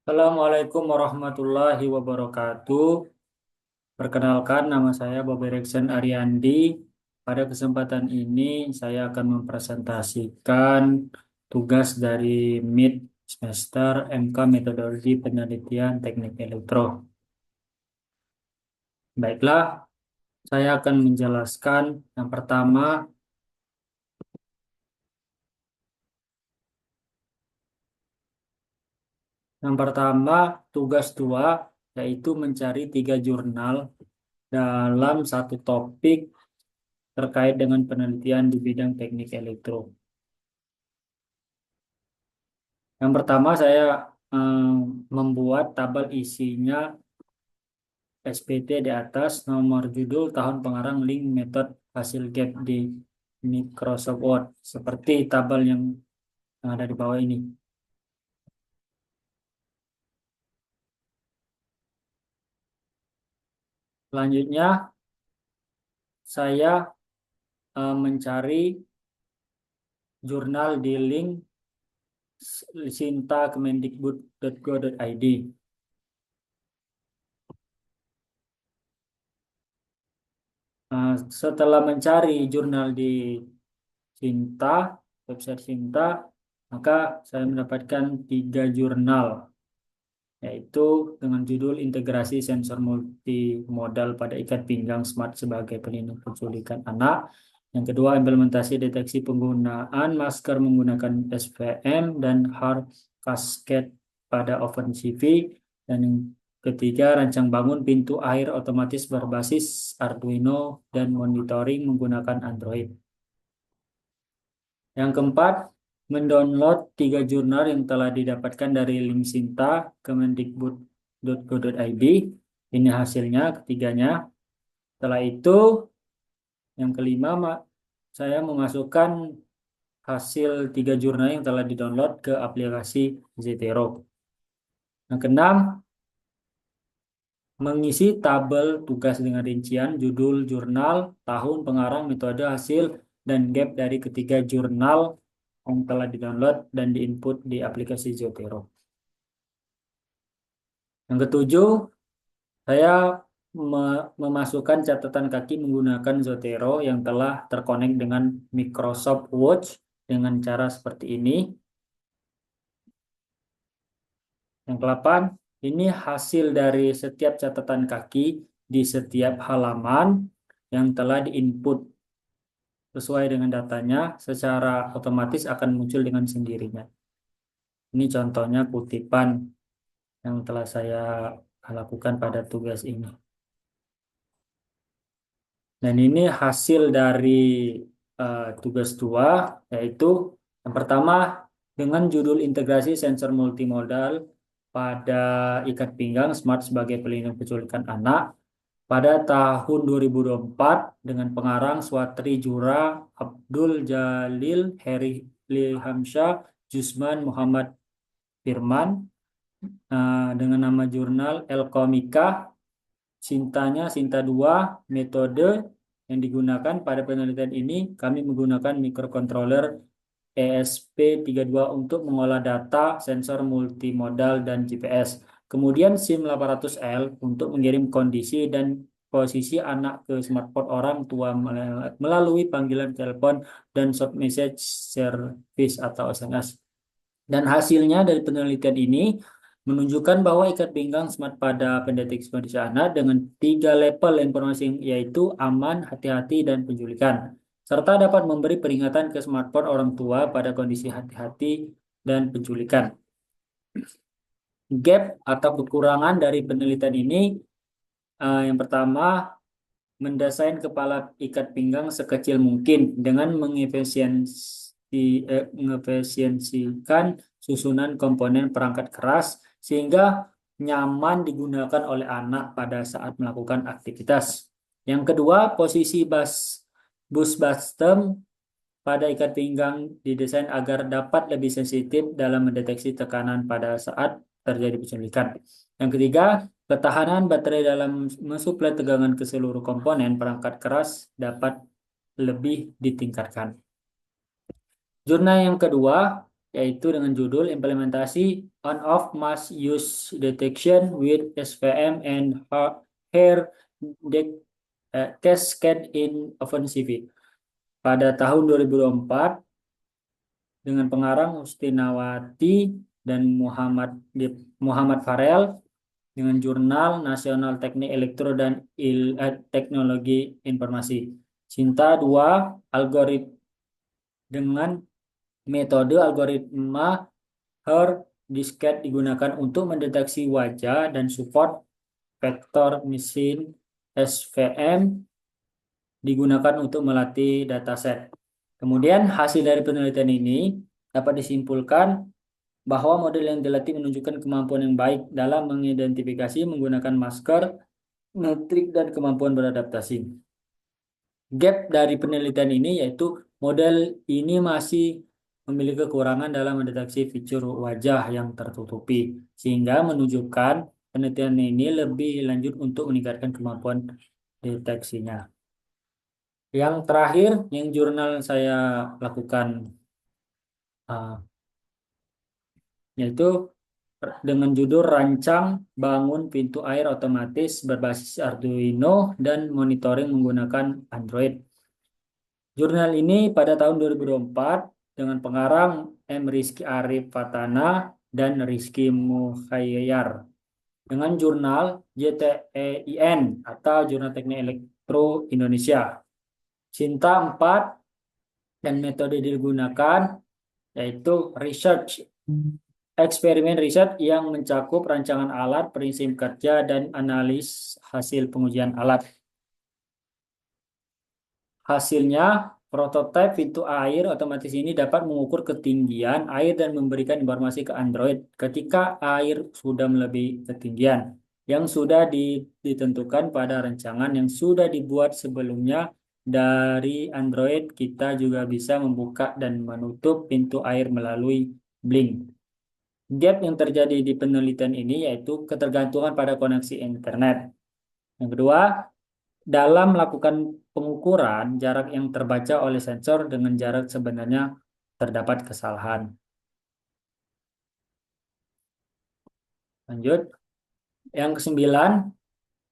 Assalamualaikum warahmatullahi wabarakatuh. Perkenalkan, nama saya Bob Erikson Ariandi. Pada kesempatan ini, saya akan mempresentasikan tugas dari MIT semester MK Metodologi Penelitian Teknik Elektro. Baiklah, saya akan menjelaskan yang pertama. Yang pertama, tugas 2 yaitu mencari 3 jurnal dalam satu topik terkait dengan penelitian di bidang teknik elektro. Yang pertama saya membuat tabel isinya SPT di atas, nomor judul, tahun pengarang, link, metode, hasil gap di Microsoft Word, seperti tabel yang ada di bawah ini. Selanjutnya saya mencari jurnal di link sinta.kemendikbud.go.id. Setelah mencari jurnal di Sinta, website Sinta, maka saya mendapatkan 3 jurnal, yaitu dengan judul Integrasi Sensor Multimodal pada Ikat Pinggang Smart sebagai Pelindung Penculikan Anak. Yang kedua, implementasi deteksi penggunaan masker menggunakan SVM dan hard casket pada oven CV. Dan yang ketiga, rancang bangun pintu air otomatis berbasis Arduino dan monitoring menggunakan Android. Yang keempat, mendownload 3 jurnal yang telah didapatkan dari link Sinta kemendikbud.go.id. Ini hasilnya ketiganya. Setelah itu, yang kelima, saya memasukkan hasil 3 jurnal yang telah didownload ke aplikasi Zotero. Yang keenam, mengisi tabel tugas dengan rincian judul jurnal, tahun pengarang, metode, hasil, dan gap dari ketiga jurnal yang telah didownload dan diinput di aplikasi Zotero. Yang ketujuh, saya memasukkan catatan kaki menggunakan Zotero yang telah terkonek dengan Microsoft Watch dengan cara seperti ini. Yang ke-8, ini hasil dari setiap catatan kaki di setiap halaman yang telah diinput sesuai dengan datanya, secara otomatis akan muncul dengan sendirinya. Ini contohnya kutipan yang telah saya lakukan pada tugas ini. Dan ini hasil dari tugas 2, yaitu yang pertama dengan judul Integrasi Sensor Multimodal pada Ikat Pinggang Smart sebagai Pelindung Penculikan Anak pada tahun 2024 dengan pengarang Swatri Jura, Abdul Jalil, Heri Lihamsyah, Jusman Muhammad Firman, dengan nama jurnal Elkomika. Sintanya Sinta 2, metode yang digunakan pada penelitian ini kami menggunakan microcontroller ESP32 untuk mengolah data sensor multimodal dan GPS. Kemudian SIM 800L untuk mengirim kondisi dan posisi anak ke smartphone orang tua melalui panggilan telepon dan short message service atau SMS. Dan hasilnya dari penelitian ini menunjukkan bahwa ikat pinggang smart pada pendeteksi kondisi anak dengan 3 level informasi, yaitu aman, hati-hati, dan penculikan, serta dapat memberi peringatan ke smartphone orang tua pada kondisi hati-hati dan penculikan. Gap atau kekurangan dari penelitian ini, yang pertama, mendesain kepala ikat pinggang sekecil mungkin dengan mengefisiensikan susunan komponen perangkat keras sehingga nyaman digunakan oleh anak pada saat melakukan aktivitas. Yang kedua, posisi bus bottom pada ikat pinggang didesain agar dapat lebih sensitif dalam mendeteksi tekanan pada saat terjadi penculikan. Yang ketiga, ketahanan baterai dalam mensuplai tegangan ke seluruh komponen perangkat keras dapat lebih ditingkatkan. Jurnal yang kedua yaitu dengan judul Implementasi On-Off Mass Use Detection with SVM and Hair Cascade in OpenCV. Pada tahun 2024 dengan pengarang Ustinawati dan Muhammad Farel dengan Jurnal Nasional Teknik Elektro dan Teknologi Informasi. Cinta 2 algoritma dengan metode algoritma Herd-Cascade digunakan untuk mendeteksi wajah dan support vektor mesin SVM digunakan untuk melatih dataset. Kemudian hasil dari penelitian ini dapat disimpulkan bahwa model yang dilatih menunjukkan kemampuan yang baik dalam mengidentifikasi menggunakan masker, metrik, dan kemampuan beradaptasi. Gap dari penelitian ini yaitu model ini masih memiliki kekurangan dalam mendeteksi fitur wajah yang tertutupi, sehingga menunjukkan penelitian ini lebih lanjut untuk meningkatkan kemampuan deteksinya. Yang terakhir, yang jurnal saya lakukan yaitu dengan judul Rancang Bangun Pintu Air Otomatis Berbasis Arduino dan Monitoring Menggunakan Android. Jurnal ini pada tahun 2024 dengan pengarang M. Rizky Arif Fatana dan Rizky Mukhayyar dengan jurnal JTEIN atau Jurnal Teknik Elektro Indonesia. Cinta 4 dan metode digunakan yaitu research eksperimen riset yang mencakup rancangan alat, prinsip kerja, dan analis hasil pengujian alat. Hasilnya, prototipe pintu air otomatis ini dapat mengukur ketinggian air dan memberikan informasi ke Android ketika air sudah melebihi ketinggian yang sudah ditentukan pada rancangan yang sudah dibuat sebelumnya. Dari Android, kita juga bisa membuka dan menutup pintu air melalui Blink. Gap yang terjadi di penelitian ini yaitu ketergantungan pada koneksi internet. Yang kedua, dalam melakukan pengukuran jarak yang terbaca oleh sensor dengan jarak sebenarnya terdapat kesalahan. Lanjut. Yang ke-9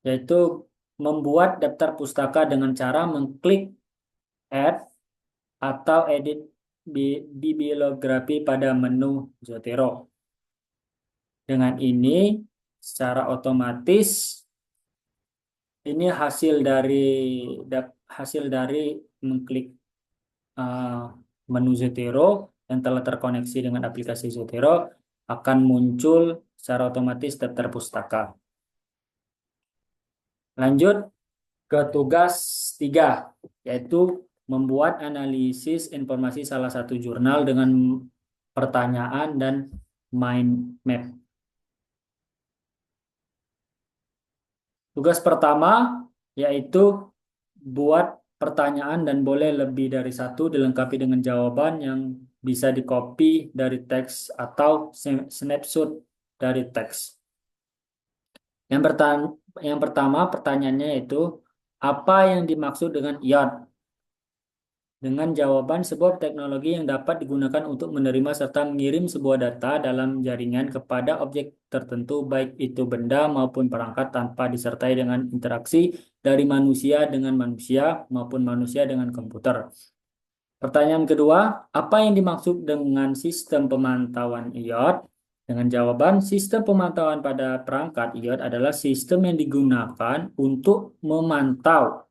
yaitu membuat daftar pustaka dengan cara mengklik add atau edit bibliografi pada menu Zotero. Dengan ini secara otomatis ini hasil dari mengklik menu Zotero yang telah terkoneksi dengan aplikasi Zotero akan muncul secara otomatis daftar pustaka. Lanjut ke tugas 3 yaitu membuat analisis informasi salah satu jurnal dengan pertanyaan dan mind map. Tugas pertama yaitu buat pertanyaan dan boleh lebih dari satu dilengkapi dengan jawaban yang bisa di-copy dari teks atau snapshot dari teks. Yang pertama pertanyaannya yaitu apa yang dimaksud dengan IoT? Dengan jawaban sebuah teknologi yang dapat digunakan untuk menerima serta mengirim sebuah data dalam jaringan kepada objek tertentu baik itu benda maupun perangkat tanpa disertai dengan interaksi dari manusia dengan manusia maupun manusia dengan komputer. Pertanyaan kedua, apa yang dimaksud dengan sistem pemantauan IoT? Dengan jawaban, sistem pemantauan pada perangkat IoT adalah sistem yang digunakan untuk memantau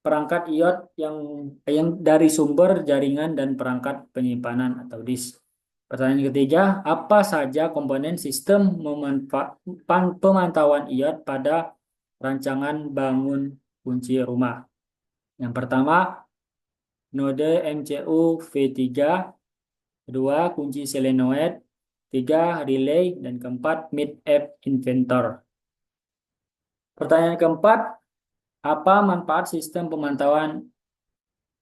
perangkat IoT yang dari sumber jaringan dan perangkat penyimpanan atau disk. Pertanyaan ketiga, apa saja komponen sistem pemantauan IoT pada rancangan bangun kunci rumah? Yang pertama, node MCU V3, kedua, kunci solenoid, 3, relay, dan keempat, mid app inventor. Pertanyaan keempat, apa manfaat sistem pemantauan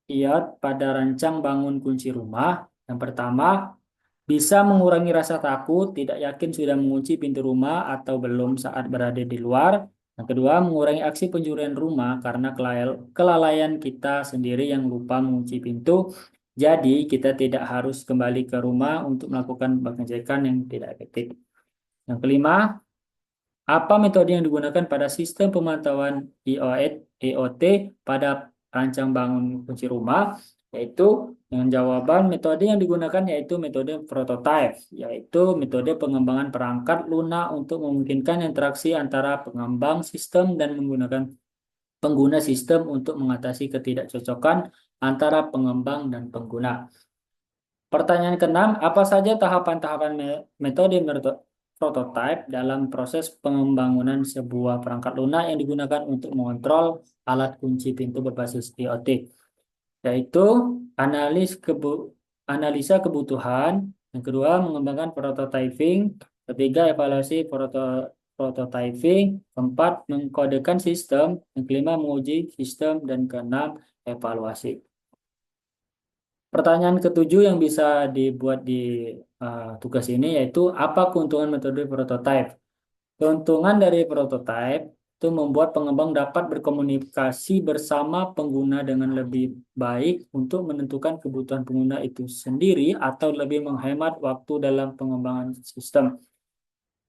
IoT pada rancang bangun kunci rumah? Yang pertama, bisa mengurangi rasa takut, tidak yakin sudah mengunci pintu rumah atau belum saat berada di luar. Yang kedua, mengurangi aksi pencurian rumah karena kelalaian kita sendiri yang lupa mengunci pintu. Jadi, kita tidak harus kembali ke rumah untuk melakukan pengecekan yang tidak efektif. Yang kelima, apa metode yang digunakan pada sistem pemantauan IoT pada rancang bangun kunci rumah? Yaitu dengan jawaban metode yang digunakan yaitu metode prototype, yaitu metode pengembangan perangkat lunak untuk memungkinkan interaksi antara pengembang sistem dan menggunakan pengguna sistem untuk mengatasi ketidakcocokan antara pengembang dan pengguna. Pertanyaan keenam, apa saja tahapan-tahapan metode prototype dalam proses pengembangan sebuah perangkat lunak yang digunakan untuk mengontrol alat kunci pintu berbasis IoT? Yaitu analisa kebutuhan, yang kedua mengembangkan prototyping, ketiga evaluasi prototyping, keempat mengkodekan sistem, yang kelima menguji sistem, dan keenam evaluasi. Pertanyaan ketujuh yang bisa dibuat di tugas ini yaitu apa keuntungan metode prototype? Keuntungan dari prototype itu membuat pengembang dapat berkomunikasi bersama pengguna dengan lebih baik untuk menentukan kebutuhan pengguna itu sendiri atau lebih menghemat waktu dalam pengembangan sistem.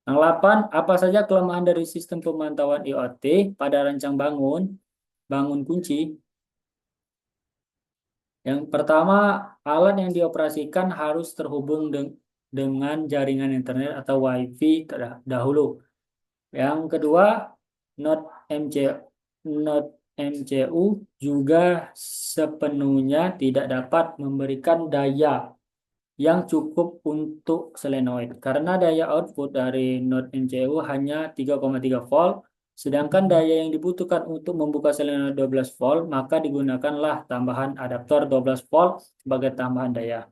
Yang 8, apa saja kelemahan dari sistem pemantauan IoT pada rancang bangun kunci? Yang pertama, alat yang dioperasikan harus terhubung dengan jaringan internet atau WiFi dahulu. Yang kedua, Node MC, Node MCU juga sepenuhnya tidak dapat memberikan daya yang cukup untuk solenoid karena daya output dari Node MCU hanya 3,3 volt, sedangkan daya yang dibutuhkan untuk membuka solenoid 12 volt, maka digunakanlah tambahan adaptor 12 volt sebagai tambahan daya.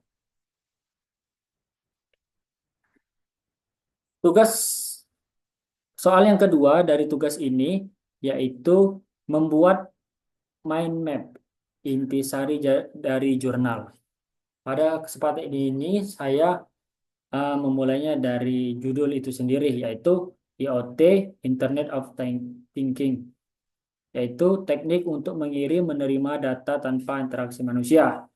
Tugas Soal yang kedua dari tugas ini yaitu membuat mind map intisari dari jurnal. Pada kesempatan ini saya memulainya dari judul itu sendiri yaitu IoT Internet of Thinking, yaitu teknik untuk mengirim menerima data tanpa interaksi manusia,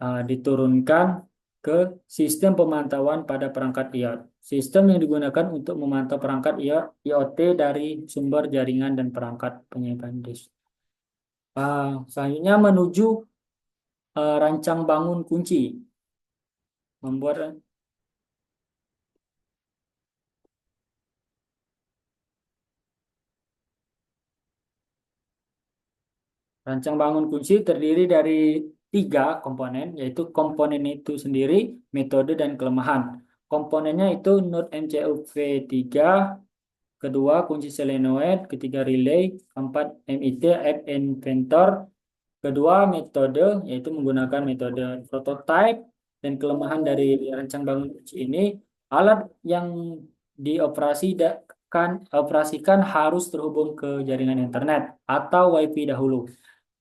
diturunkan ke sistem pemantauan pada perangkat IoT. Sistem yang digunakan untuk memantau perangkat IoT dari sumber jaringan dan perangkat penyimpan disk. Selanjutnya menuju rancang bangun kunci. Membuat rancang bangun kunci terdiri dari 3 komponen, yaitu komponen itu sendiri, metode, dan kelemahan. Komponennya itu Node MCU V3, kedua kunci solenoid, ketiga relay, keempat MIT App Inventor, kedua metode, yaitu menggunakan metode prototype, dan kelemahan dari rancang bangun kunci ini, alat yang operasikan harus terhubung ke jaringan internet atau WiFi dahulu.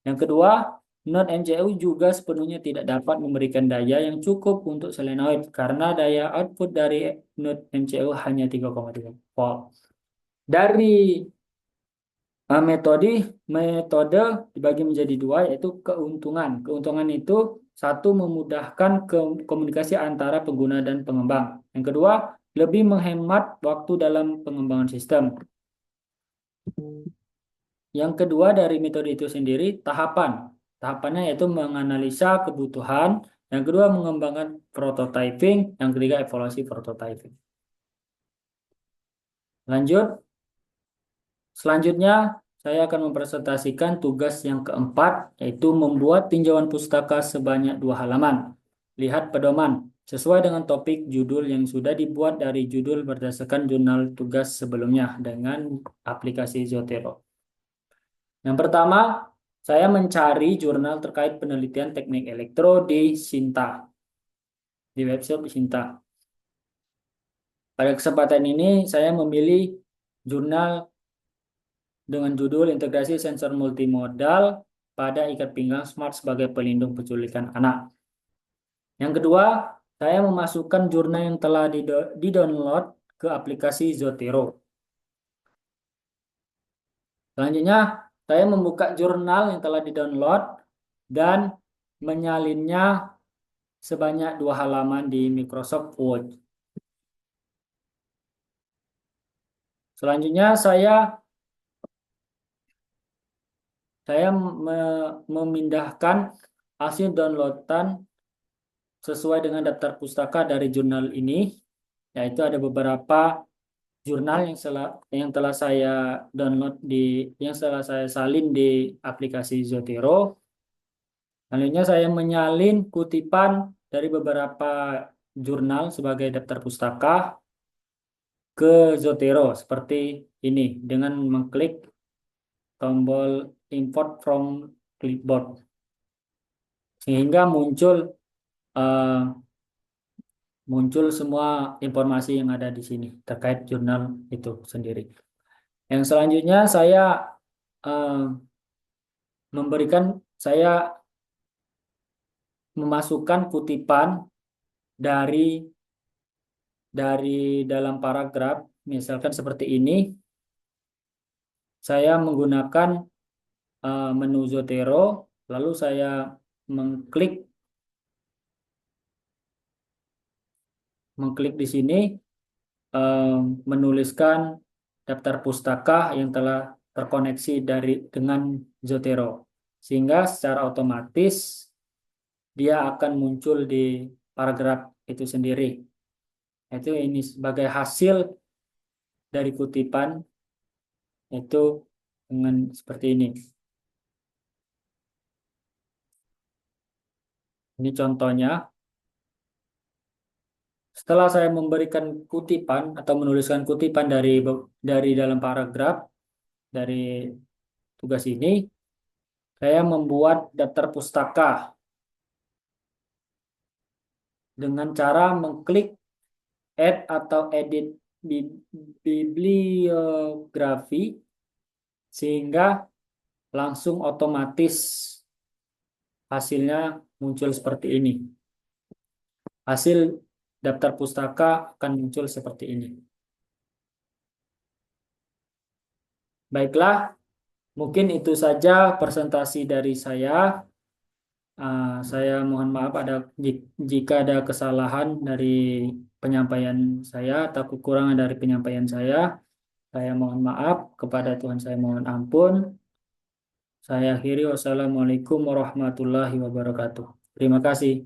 Yang kedua, Node MCU juga sepenuhnya tidak dapat memberikan daya yang cukup untuk solenoid karena daya output dari Node MCU hanya 3,3 volt. Dari metode dibagi menjadi dua yaitu keuntungan. Keuntungan itu satu memudahkan komunikasi antara pengguna dan pengembang. Yang kedua, lebih menghemat waktu dalam pengembangan sistem. Yang kedua dari metode itu sendiri tahapan. Tahapannya yaitu menganalisa kebutuhan, yang kedua mengembangkan prototyping, yang ketiga evaluasi prototyping. Selanjutnya saya akan mempresentasikan tugas yang keempat, yaitu membuat tinjauan pustaka sebanyak 2 halaman. Lihat pedoman sesuai dengan topik judul yang sudah dibuat dari judul berdasarkan jurnal tugas sebelumnya dengan aplikasi Zotero. Yang pertama, saya mencari jurnal terkait penelitian teknik elektro di Sinta, di website Sinta. Pada kesempatan ini, saya memilih jurnal dengan judul Integrasi Sensor Multimodal pada Ikat Pinggang Smart sebagai Pelindung Penculikan Anak. Yang kedua, saya memasukkan jurnal yang telah di-download ke aplikasi Zotero. Selanjutnya, saya membuka jurnal yang telah di-download dan menyalinnya sebanyak 2 halaman di Microsoft Word. Selanjutnya saya memindahkan hasil downloadan sesuai dengan daftar pustaka dari jurnal ini, yaitu ada beberapa jurnal yang telah saya download yang telah saya salin di aplikasi Zotero. Selanjutnya saya menyalin kutipan dari beberapa jurnal sebagai daftar pustaka ke Zotero seperti ini dengan mengklik tombol import from clipboard sehingga eh, muncul semua informasi yang ada di sini terkait jurnal itu sendiri. Yang selanjutnya eh, saya memasukkan kutipan dari dalam paragraf, misalkan seperti ini. Saya menggunakan menu Zotero, lalu saya mengklik mengklik di sini, eh, menuliskan daftar pustaka yang telah terkoneksi dengan Zotero, sehingga secara otomatis dia akan muncul di paragraf itu sendiri. Itu ini sebagai hasil dari kutipan itu dengan seperti ini. Ini contohnya. Setelah saya memberikan kutipan atau menuliskan kutipan dari dalam paragraf dari tugas ini, saya membuat daftar pustaka dengan cara mengklik add atau edit bibliografi sehingga langsung otomatis hasilnya muncul seperti ini. Hasil daftar pustaka akan muncul seperti ini. Baiklah, mungkin itu saja presentasi dari saya. Saya mohon maaf jika ada kesalahan dari penyampaian saya atau kekurangan dari penyampaian saya. Saya mohon maaf, kepada Tuhan saya mohon ampun. Saya akhiri, wassalamualaikum warahmatullahi wabarakatuh. Terima kasih.